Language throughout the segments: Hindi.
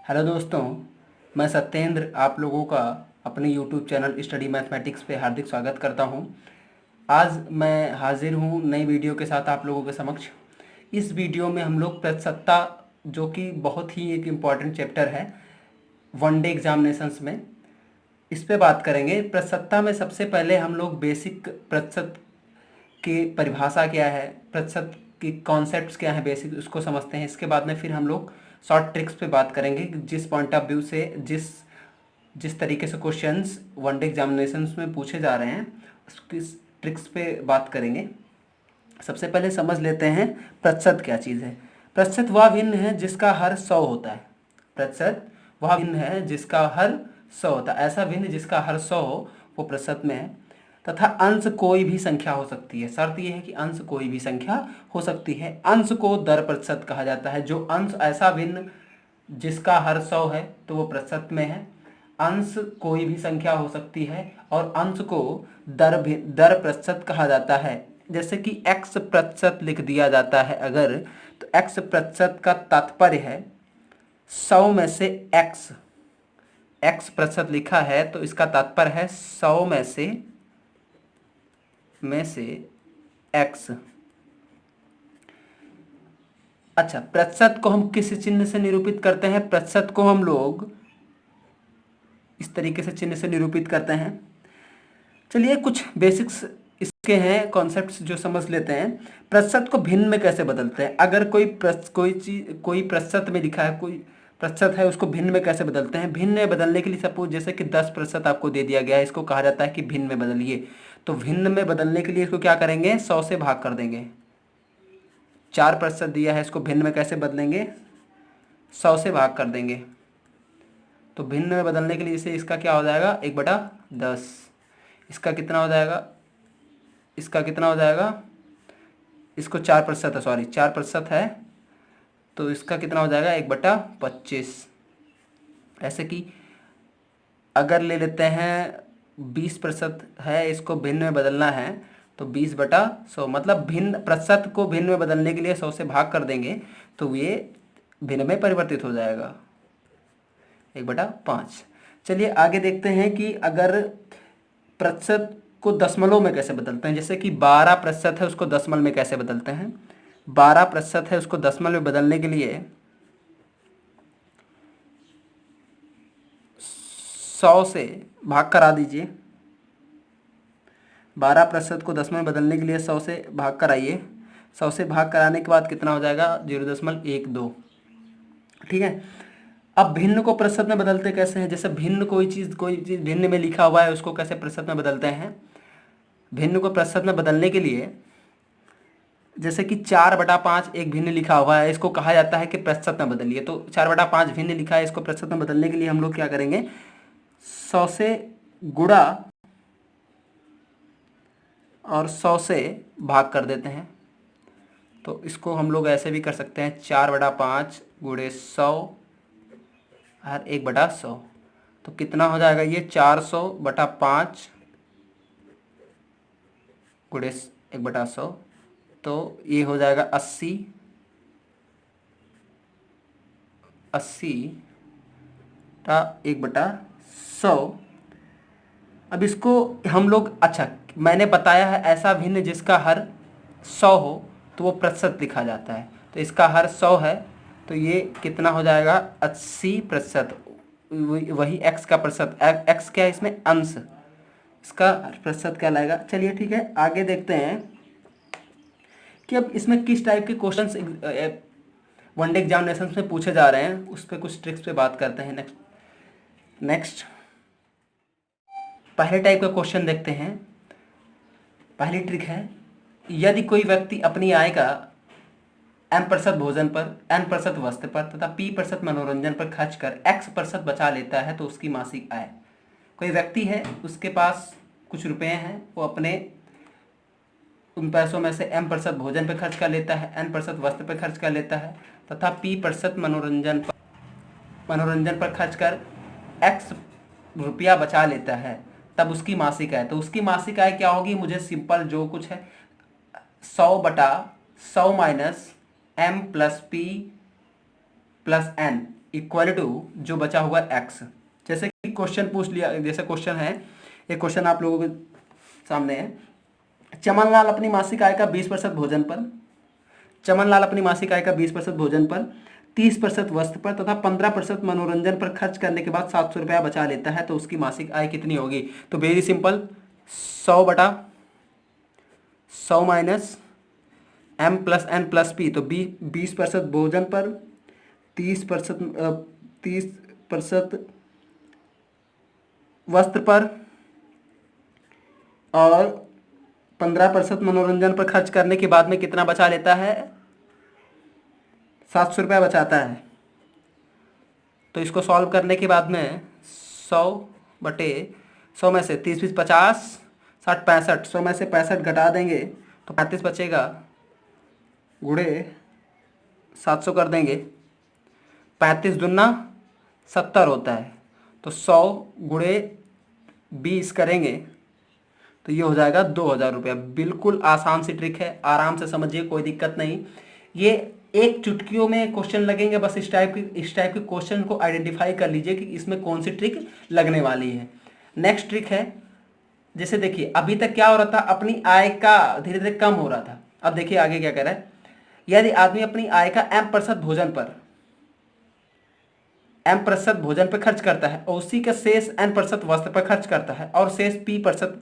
हेलो दोस्तों, मैं सत्येंद्र आप लोगों का अपने यूट्यूब चैनल स्टडी मैथमेटिक्स पे हार्दिक स्वागत करता हूं। आज मैं हाजिर हूं नई वीडियो के साथ आप लोगों के समक्ष। इस वीडियो में हम लोग प्रतिशतता, जो कि बहुत ही एक इम्पॉर्टेंट चैप्टर है वनडे एग्जामिनेशंस में, इस पे बात करेंगे। प्रतिशतता में सबसे पहले हम लोग बेसिक प्रतिशत की परिभाषा क्या है, प्रतिशत की कॉन्सेप्ट्स क्या है बेसिक, उसको समझते हैं। इसके बाद में फिर हम लोग शॉर्ट ट्रिक्स पे बात करेंगे, जिस पॉइंट ऑफ व्यू से जिस जिस तरीके से क्वेश्चंस वनडे एग्जामिनेशंस में पूछे जा रहे हैं उसकी ट्रिक्स पे बात करेंगे। सबसे पहले समझ लेते हैं प्रतिशत क्या चीज़ है। प्रतिशत वह भिन्न है जिसका हर 100 होता है। प्रतिशत वह भिन्न है जिसका हर 100 होता है। ऐसा भिन्न जिसका हर 100 हो वो प्रतिशत में है। तथा अंश कोई भी संख्या हो सकती है। शर्त यह है कि अंश कोई भी संख्या हो सकती है। अंश को दर प्रतिशत कहा जाता है। जो अंश ऐसा भिन्न जिसका हर 100 है तो वो प्रतिशत में है। अंश कोई भी संख्या हो सकती है और अंश को दर प्रतिशत कहा जाता है। जैसे कि x प्रतिशत लिख दिया जाता है अगर, तो x प्रतिशत का तात्पर्य है 100 में से x प्रतिशत लिखा है तो इसका तात्पर्य है 100 में से x। अच्छा, प्रतिशत को हम किस चिन्ह से निरूपित करते हैं? प्रतिशत को हम लोग इस तरीके से चिन्ह से निरूपित करते हैं। चलिए कुछ बेसिक्स इसके हैं, कॉन्सेप्ट्स जो समझ लेते हैं। प्रतिशत को भिन्न में कैसे बदलते हैं? अगर कोई प्रतिशत में लिखा है, कोई प्रतिशत है, उसको भिन्न में कैसे बदलते हैं? भिन्न में बदलने के लिए सपोज जैसे कि 10% आपको दे दिया गया है, इसको कहा जाता है कि भिन्न में बदलिए। तो भिन्न में बदलने के लिए इसको क्या करेंगे? 100 से भाग कर देंगे। 4% दिया है, इसको भिन्न में कैसे बदलेंगे? 100 से भाग कर देंगे। तो भिन्न में बदलने के लिए इसे इसका क्या हो जाएगा? 1/10। इसका कितना हो जाएगा? इसका कितना हो जाएगा? इसको 4% है, सॉरी 4% है, तो इसका कितना हो जाएगा? 1/25। ऐसे कि अगर ले लेते हैं 20% है, इसको भिन्न में बदलना है तो 20/100, मतलब भिन्न प्रतिशत को भिन्न में बदलने के लिए 100 से भाग कर देंगे तो ये भिन्न में परिवर्तित हो जाएगा 1/5। चलिए आगे देखते हैं कि अगर प्रतिशत को दशमलव में कैसे बदलते हैं। जैसे कि 12% है, उसको दशमलव में कैसे बदलते हैं? 12% है, उसको दशमलव में बदलने के लिए 100 से भाग करा दीजिए। 12% को दशमलव में बदलने के लिए 100 से भाग कराइए। 100 से भाग कराने के बाद कितना हो जाएगा? 0.12। ठीक है। अब भिन्न को प्रतिशत में बदलते कैसे हैं? जैसे भिन्न कोई चीज़ भिन्न में लिखा हुआ है, उसको कैसे प्रतिशत में बदलते हैं? भिन्न को प्रतिशत में बदलने के लिए जैसे कि 4/5 एक भिन्न लिखा हुआ है, इसको कहा जाता है कि प्रतिशत में बदलिए। तो 4/5 भिन्न लिखा है, इसको प्रतिशत में बदलने के लिए हम लोग क्या करेंगे? 100 से गुणा और 100 से भाग कर देते हैं। तो इसको हम लोग ऐसे भी कर सकते हैं, 4/5 गुणे 100 और 1/100। तो कितना हो जाएगा ये? 400/5 गुणे 1/100, तो ये हो जाएगा 80 का 1/100। अब इसको हम लोग, अच्छा मैंने बताया है ऐसा भिन्न जिसका हर 100 हो तो वो प्रतिशत लिखा जाता है। तो इसका हर 100 है तो ये कितना हो जाएगा? 80%। वही x का प्रतिशत, x क्या है इसमें? अंश, इसका प्रतिशत क्या लाएगा। चलिए ठीक है, आगे देखते हैं कि अब इसमें किस टाइप के क्वेश्चंस वनडे एग्जामिनेशन में पूछे जा रहे हैं, उस पर कुछ ट्रिक्स पे बात करते हैं। नेक्स्ट पहले टाइप का क्वेश्चन देखते हैं। पहली ट्रिक है, यदि कोई व्यक्ति अपनी आय का m% भोजन पर, n% वस्त्र पर तथा p% मनोरंजन पर खर्च कर x% बचा लेता है तो उसकी मासिक आय। कोई व्यक्ति है, उसके पास कुछ रुपए हैं, वो अपने उन पैसों में से m% भोजन पर खर्च कर लेता है, n% वस्त्र पर खर्च कर लेता है तथा p% मनोरंजन पर खर्च कर x रुपया बचा लेता है, तब उसकी मासिक आय। तो उसकी मासिक आय क्या होगी? मुझे सिंपल जो कुछ है 100/100 minus m + p + n equal to जो बचा हुआ x। जैसे कि क्वेश्चन पूछ लिया, जैसे क्वेश्चन है, एक क्वेश्चन आप लोगों के सामने है। चमनलाल अपनी मासिक आय का 20% भोजन पर, चमनलाल अपनी मासिक आय का 20% भोजन पर, 30% वस्त्र पर तथा 15% मनोरंजन पर खर्च करने के बाद 700 रुपया बचा लेता है, तो उसकी मासिक आय कितनी होगी? तो very simple, 100/100 minus m plus n plus p। तो 20% भोजन पर, 30% वस्त्र पर और 15% मनोरंजन पर खर्च करने के बाद में कितना बचा लेता है? 700 रुपया बचाता है। तो इसको सॉल्व करने के बाद में 100/100 में से 30 20 50 60 65, 100 में से 65 घटा देंगे तो 35 बचेगा, गुणे 700 कर देंगे, 35 दूना 70 होता है। तो 100 गुणे 20 करेंगे तो ये हो जाएगा 2000 रुपया। बिल्कुल आसान सी ट्रिक है, आराम से समझिए, कोई दिक्कत नहीं। ये एक चुटकियों में क्वेश्चन लगेंगे, बस इस टाइप के क्वेश्चन को आइडेंटिफाई कर लीजिए कि इसमें कौन सी ट्रिक लगने वाली है। नेक्स्ट ट्रिक है, जैसे देखिए अभी तक क्या हो रहा था, अपनी आय का धीरे धीरे कम हो रहा था। अब देखिए आगे क्या कह रहा है, यदि आदमी अपनी आय का m% भोजन पर, m% भोजन पर खर्च करता है और उसी का शेष n% वस्त्र पर खर्च करता है और शेष p%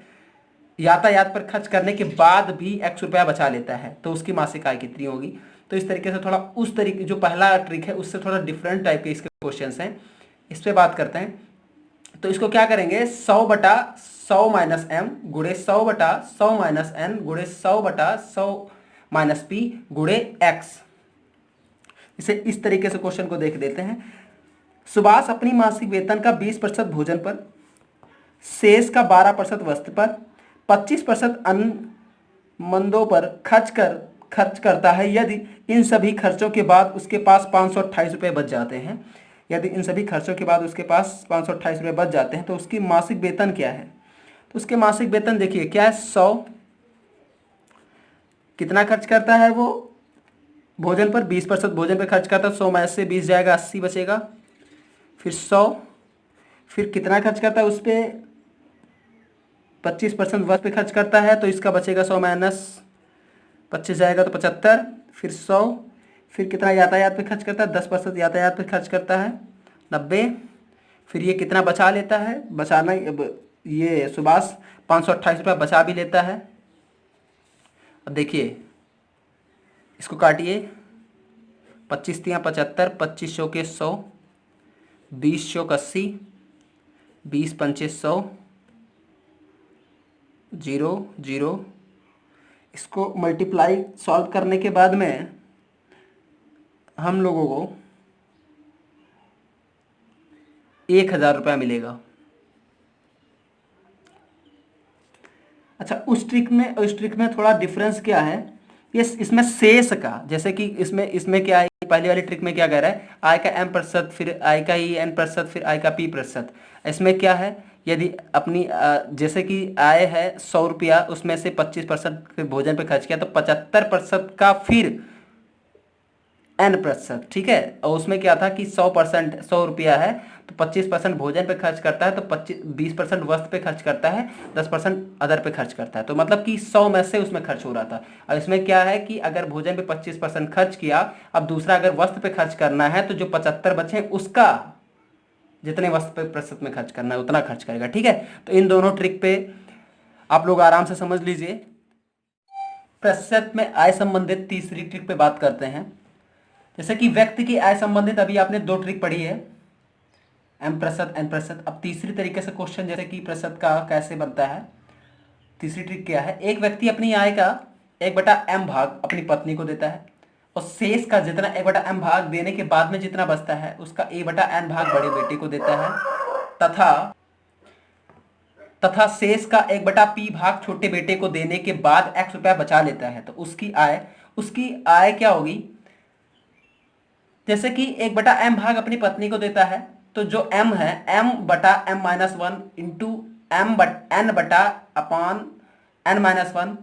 यातायात पर खर्च करने के बाद भी x रुपया बचा लेता है, तो उसकी मासिक आय कितनी होगी? तो इस तरीके से थोड़ा उस तरीके, जो पहला ट्रिक है उससे थोड़ा डिफरेंट टाइप के इसके क्वेश्चंस हैं, इस पे बात करते हैं। तो इसको क्या करेंगे, 100/100 माइनस m गुणे 100/100 माइनस n गुणे 100/100 माइनस p गुणे x। इसे इस तरीके से क्वेश्चन को देख देते हैं। सुभाष अपनी मासिक वेतन का 20% भोजन पर, शेष का 12% वस्त्र पर, 25% अन्य मंदों पर खर्च करता है। यदि इन सभी खर्चों के बाद उसके पास 528 रुपये बच जाते हैं, यदि इन सभी खर्चों के बाद उसके पास 528 रुपये बच जाते हैं, तो उसकी मासिक वेतन क्या है? तो उसके मासिक वेतन देखिए क्या है, 100 कितना खर्च करता है वो भोजन पर, 20% भोजन पर खर्च करता है, 100 में से 20 जाएगा, 80 बचेगा, फिर 100, फिर कितना खर्च करता है उस पर, 25% वस्त्र पे खर्च करता है, तो इसका बचेगा 100 माइनस 25 जाएगा तो 75, फिर 100, फिर कितना यातायात पे खर्च करता है, 10% यातायात पे खर्च करता है, 90, फिर ये कितना बचा लेता है, बचाना अब ये सुभाष 528 रुपया बचा भी लेता है। अब देखिए इसको काटिए, 25 तियाँ 75, 25 चौके 100, 20 चौक 80, 20 पंचे 100, 0 0। इसको मल्टीप्लाई सॉल्व करने के बाद में हम लोगों को 1000 रुपया मिलेगा। अच्छा, उस ट्रिक में थोड़ा डिफरेंस क्या है, ये इसमें शेष का, जैसे कि इसमें क्या है, पहली वाली ट्रिक में क्या कह रहा है, आय का m%, फिर आय का ही n%, फिर आय का p%। इसमें क्या है, यदि अपनी जैसे कि आय है 100 रुपया, उसमें से 25% भोजन पे खर्च किया, तो 75% का फिर n%, ठीक है। और उसमें क्या था कि 100% 100 रुपया है तो 25% भोजन पे खर्च करता है, तो 20% वस्त्र पे खर्च करता है, 10% अदर पे खर्च करता है, तो मतलब कि 100 में से उसमें खर्च हो रहा था। और इसमें क्या है कि अगर भोजन पे 25% खर्च किया, अब दूसरा अगर वस्त्र पे खर्च करना है, तो जो 75 बचे उसका जितने वस्त्र पे प्रतिशत में खर्च करना है उतना खर्च करेगा, ठीक है। तो इन दोनों ट्रिक पे आप लोग आराम से समझ लीजिए। प्रतिशत में आय संबंधित तीसरी ट्रिक पे बात करते हैं। जैसे कि व्यक्ति की आय संबंधित अभी आपने 2 ट्रिक पढ़ी है, m% n%। अब तीसरी तरीके से क्वेश्चन, जैसे कि प्रतिशत का कैसे बनता है, तीसरी ट्रिक क्या है, एक व्यक्ति अपनी आय का 1/m भाग अपनी पत्नी को देता है और शेष का जितना 1/m भाग देने के बाद में जितना बचता है उसका a/n भाग बड़े बेटे को देता है, तथा शेष का 1/p भाग छोटे बेटे को देने के बाद x रुपया बचा लेता है। तो उसकी आय क्या होगी, जैसे कि 1/m भाग अपनी पत्नी को देता है, तो जो m है m/m-1 into n/n/1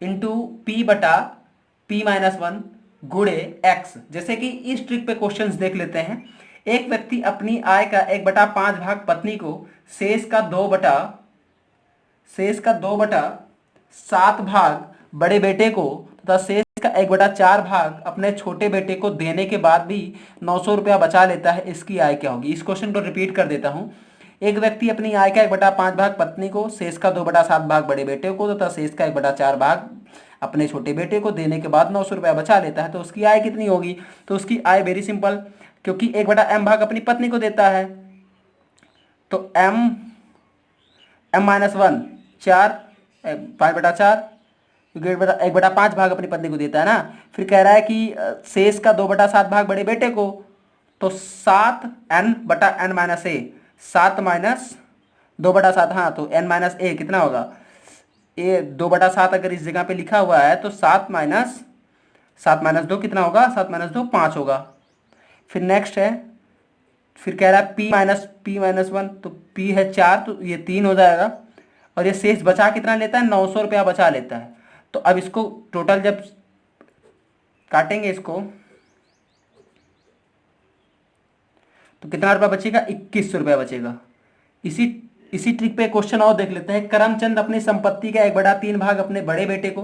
into p/p-1 गुणे x। जैसे कि इस ट्रिक पे क्वेश्चंस देख लेते हैं। एक व्यक्ति अपनी आय का 1/5 भाग पत्नी को, शेष का 2/7 भाग बड़े बेटे को तथा शेष का 1/4 भाग अपने छोटे बेटे को देने के बाद भी 900 रुपया बचा लेता है, इसकी आय क्या होगी। इस क्वेश्चन को रिपीट कर देता हूं। एक व्यक्ति अपनी आय का 1/5 भाग पत्नी को, शेष का 2/7 भाग बड़े बेटे को तथा शेष का 1/4 भाग अपने छोटे बेटे को देने के बाद 900 रुपया बचा लेता है, तो उसकी आय कितनी होगी। तो उसकी आय वेरी सिंपल, क्योंकि 1/m भाग अपनी पत्नी को देता है, तो m -1 4 5/4, क्योंकि 1/5 भाग अपनी पत्नी को देता है ना। फिर कह रहा है कि शेष का 2/7 भाग बड़े बेटे को, तो 7n/n-a, 7 माइनस 2/7, हाँ तो n-a कितना होगा, ये 2/7 अगर इस जगह पे लिखा हुआ है तो 7 माइनस 2 कितना होगा, 7 माइनस 2 5 होगा। फिर नेक्स्ट है, फिर कह रहा है p-1, तो p है 4, तो ये 3 हो जाएगा। और ये शेष बचा कितना लेता है, 900 रुपया बचा लेता है। तो अब इसको टोटल जब काटेंगे इसको, तो कितना रुपया बचेगा, 2100 रुपया बचेगा। इसी ट्रिक पे क्वेश्चन और देख लेते हैं। करमचंद अपनी संपत्ति का 1/3 भाग अपने बड़े बेटे को,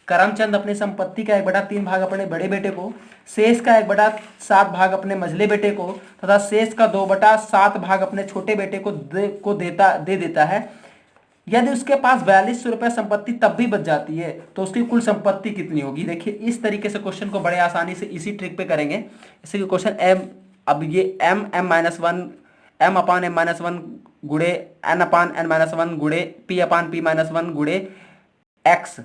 करमचंद अपनी संपत्ति का 1/3 भाग अपने बड़े बेटे को, शेष का 1/7 भाग अपने मझले बेटे को तथा शेष का 2/7 भाग अपने छोटे बेटे को दे देता है। यदि उसके पास 4200 रुपये संपत्ति तब भी बच जाती है, तो उसकी कुल संपत्ति कितनी होगी। देखिए इस तरीके से क्वेश्चन को बड़े आसानी से इसी ट्रिक पे करेंगे। जैसे कि क्वेश्चन अब ये m/m-1 गुड़े n/n-1 गुड़े p/p-1 गुड़े x,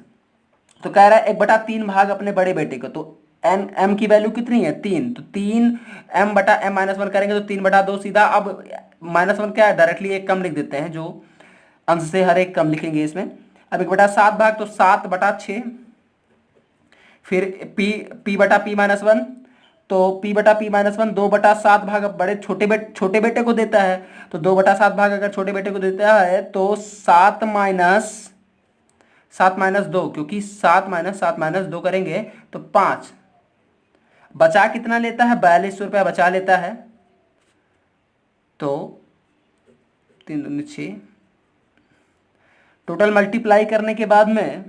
तो कह रहा है 1/3 भाग अपने बड़े बेटे को, तो m की वैल्यू कितनी है, 3, तो 3 m/m-1 करेंगे तो 3/2 सीधा। अब -1 क्या है, डायरेक्टली एक कम लिख देते हैं, जो अंश से हर एक कम लिखेंगे इसमें। अब 1/7 भाग तो 7/6, फिर p/p-1, तो p/p-1 2/7 भाग अब छोटे बेटे को देता है, तो 2/7 भाग अगर छोटे बेटे को देता है तो 7 माइनस 2, क्योंकि 7 माइनस 2 करेंगे तो 5। बचा कितना लेता है, 4200 रुपया बचा लेता है। तो 3 दूनी 6, टोटल मल्टीप्लाई करने के बाद में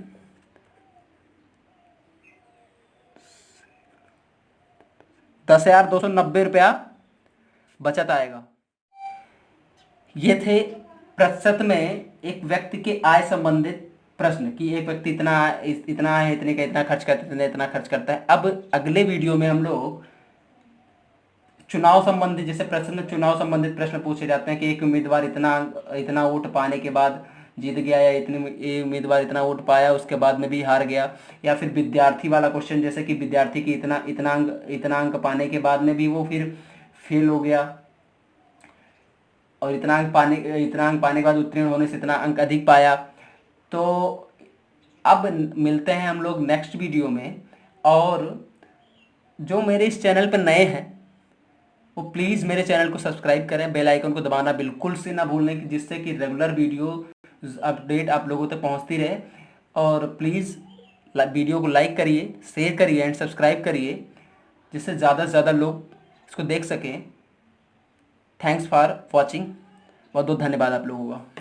10,290 रुपया बचत आएगा। ये थे प्रतिशत में एक व्यक्ति के आय संबंधित प्रश्न, कि एक व्यक्ति इतना है, इतने का इतना खर्च करता है, इतना खर्च करता है। अब अगले वीडियो में हम लोग चुनाव संबंधित, जैसे चुनाव संबंधित प्रश्न पूछे जाते हैं कि एक उम्मीदवार इतना वोट पाने के बाद जीत गया, या ये उम्मीदवार इतना वोट पाया उसके बाद में भी हार गया, या फिर विद्यार्थी वाला क्वेश्चन, जैसे कि विद्यार्थी की इतना अंक पाने के बाद में भी वो फिर फेल हो गया, और इतना अंक पाने के बाद उत्तीर्ण होने से इतना अंक अधिक पाया। तो अब मिलते हैं हम लोग नेक्स्ट वीडियो में। और जो मेरे इस चैनल पर नए हैं वो प्लीज़ मेरे चैनल को सब्सक्राइब करें, बेल आइकन को दबाना बिल्कुल से ना भूलें, जिससे कि रेगुलर वीडियो अपडेट आप लोगों तक पहुंचती रहे। और प्लीज़ वीडियो को लाइक करिए, शेयर करिए एंड सब्सक्राइब करिए, जिससे ज़्यादा से ज़्यादा लोग इसको देख सकें। Thanks for watching. बहुत बहुत धन्यवाद आप लोगों का।